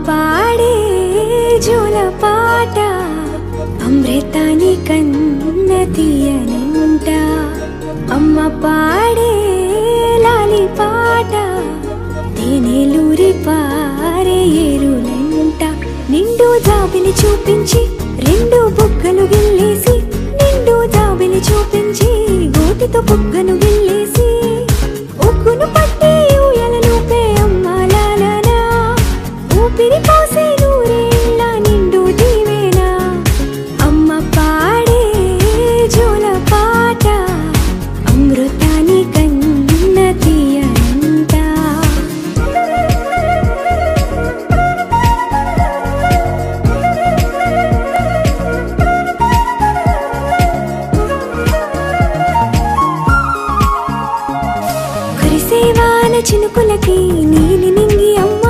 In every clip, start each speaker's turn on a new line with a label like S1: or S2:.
S1: పాడే జోల పాట అమృతాని కన్న తీయనంట అమ్మ పాడే లాలి పాట తేనెలూరి పారే ఏరులంట నిండు జాబిలి చూపించి రెండు బుగ్గలు గిల్లేసి నిండు జాబిలి చూపించి గోటితో బుగ్గను గిల్లేసి ఉగ్గును పట్టి ఊయలలోపే అమ్మ లాలనా ఊపిరి పోసే నూరేళ్ళ నిండు దీవేనా అమ్మ పాడే జోల పాట అమృతాని కన్న తీయనంట కురిసేవాన చినుకులకి నీలి నింగి అమ్మ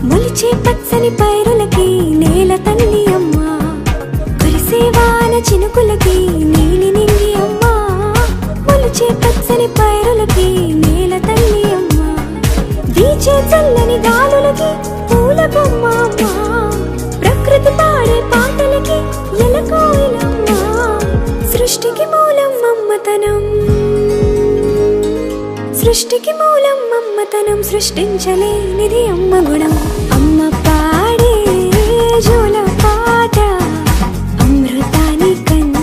S1: మొలిచే పచ్చని పైరులకి నేల తల్లి అమ్మ కురిసేవాన చినుకులకి నీలి నింగి అమ్మ మొలిచే పచ్చని పైరులకి నేల తల్లి అమ్మ వీచే చల్లని గాలులకి పూల బొమ్మ అమ్మ ప్రకృతి పాడే పాటలకి ఎలకోయిలమ్మ సృష్టికి మూలం అమ్మతనం సృష్టికి మూలం అమ్మతనం సృష్టించలేనిది అమ్మ గుణం అమ్మ పాడే జోల పాట అమృతాని కన్న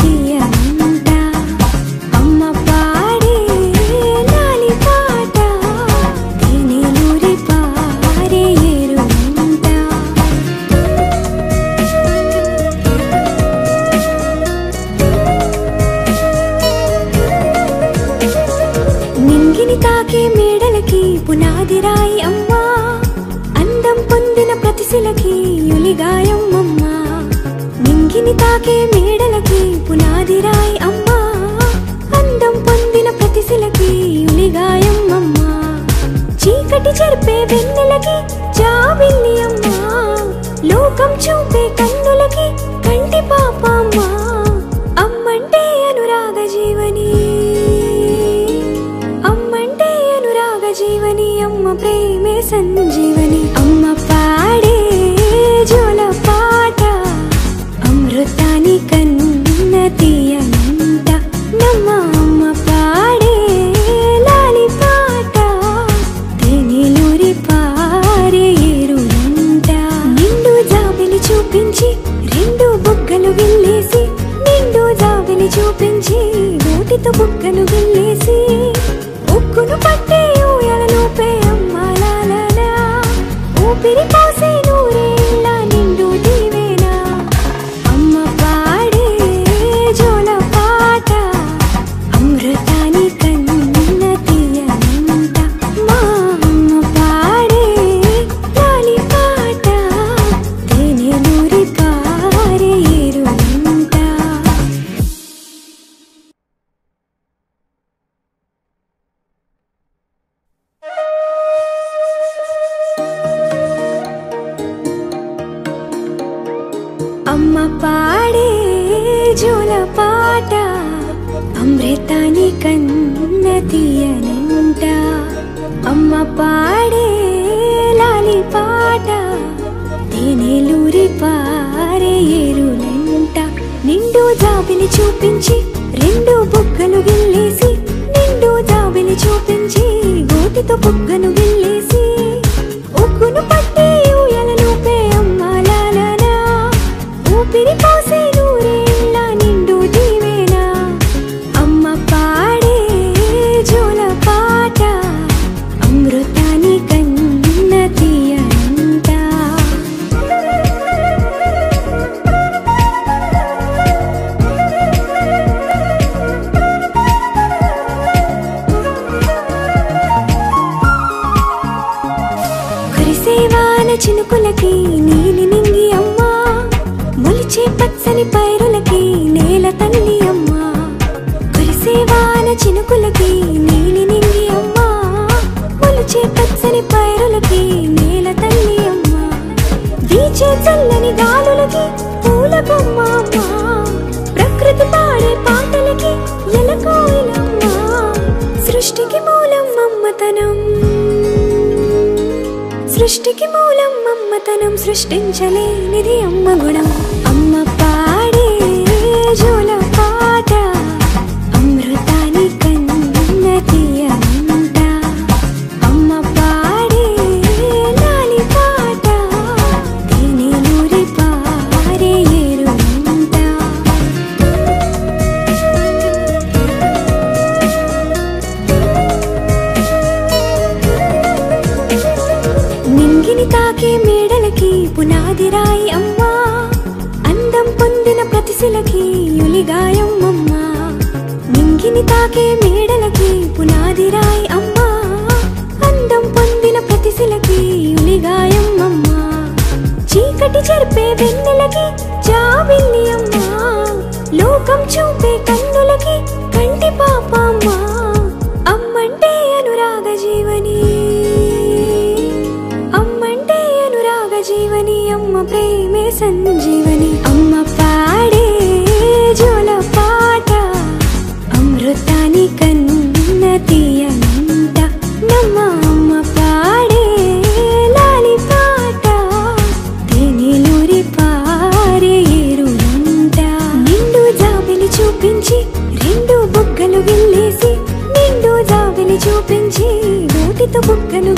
S1: తీయనంట అమ్మ పాడే లాలి పాట తేనెలూరి పారే ఏరులంట నింగిని తాకే మేడలకి పునాది రాయి అమ్మా అందం పొందిన ప్రతిశిలకి యులిగాయం అమ్మా నింగిని తాకే మేడలకి పునాది రాయి అమ్మా అందం పొందిన ప్రతిశిలకి యులిగాయం అమ్మా చీకటి చెరిపే వెన్నెలకి జాబిల్లి అమ్మా లోకం చూపే కన్నులకి కంటి పాప అమ్మా అమ్మంటే అనురాగ జీవని అమ్మంటే అనురాగ జీవని అమ్మ ప్రేమే సంజీవని అమ్మ పాడే జోల పాట అమృతాని కన్న తీయనంట నమ్మ అమ్మ పాడే లాలి పాట తేనెలూరి పారే ఏరులంట నిండు జాబిలి చూపించి రెండు బుగ్గలు గిల్లేసి నిండు జాబిలి చూపించి గోటితో బుగ్గను గిల్లేసి ఉగ్గును పట్టి ఊయలలోపే అమ్మ లాలనా ఊపిరి పోసే నూరేళ్ళ నిండు దీవేనా అమ్మ పాడే జోల పాట అమృతాని కన్న తీయనంట మా అమ్మ పాడే లాలి పాట తేనెలూరి పారే ఏరులంట అమ్మ పాడే జోల పాట అమృతాని కన్న తీయనంట అమ్మ పాడే లాలి పాట తేనెలూరి పారే ఏరులంట నిండు జాబిలి చూపించి రెండు బుగ్గలు గిల్లేసి నిండు జాబిలి చూపించి గోటితో బుగ్గను గిల్లేసి ఉగ్గును పట్టి ఊయలలోపే అమ్మ లాలనా ఊపిరి పోసే నూరేళ్ళ నిండు దీవేనా అమ్మ పాడే జోల పాట అమృతాని కన్న తీయనంట కురిసేవాన చినుకులకి నీలి నింగి అమ్మ మొలిచే పచ్చని పైరులకి నేల తల్లి అమ్మ కురిసేవాన చినుకులకి నీలి నింగి అమ్మ మొలిచే పచ్చని పైరులకి నేల తల్లి అమ్మ వీచే చల్లని గాలులకి పూల బొమ్మ అమ్మ ప్రకృతి పాడే పాటలకి ఎలకోయిలమ్మ సృష్టికి మూలం అమ్మతనం సృష్టికి మూలం అమ్మతనం సృష్టించలేనిది అమ్మ గుణం. అమ్మ పాడే జోల పాట అమృతాని కన్న తీయమంట. అమ్మ పాడే లాలి పాట తేనెలూరి పారే ఏరుమంట. నింగిని తాకే మేడలకి పునాది రాయి అమ్మా, అందం పొందిన ప్రతిశిలకి యులిగాయం అమ్మా. నింగిని తాకే మేడలకి పునాది రాయి అమ్మా, అందం పొందిన ప్రతిశిలకి యులిగాయం అమ్మా. చీకటి చెరిపే వెన్నెలకి జాబిల్లి అమ్మా, లోకం చూపే కన్నులకి కంటి పాప అమ్మా. అమ్మంటే అనురాగ జీవని, అమ్మంటే అనురాగ జీవని, అమ్మ ప్రేమే సంజీవని. అమ్మ పాడే జోల పాట అమృతాని కన్న తీయమంట. నమ్మ అమ్మ పాడే లాలి పాట తేనెలూరి పారే ఏరుమంట. నిండు జాబిలి చూపించి రెండు బుగ్గలు గిల్లేసి, నిండు జాబిలి చూపించి నోటితో బుగ్గలు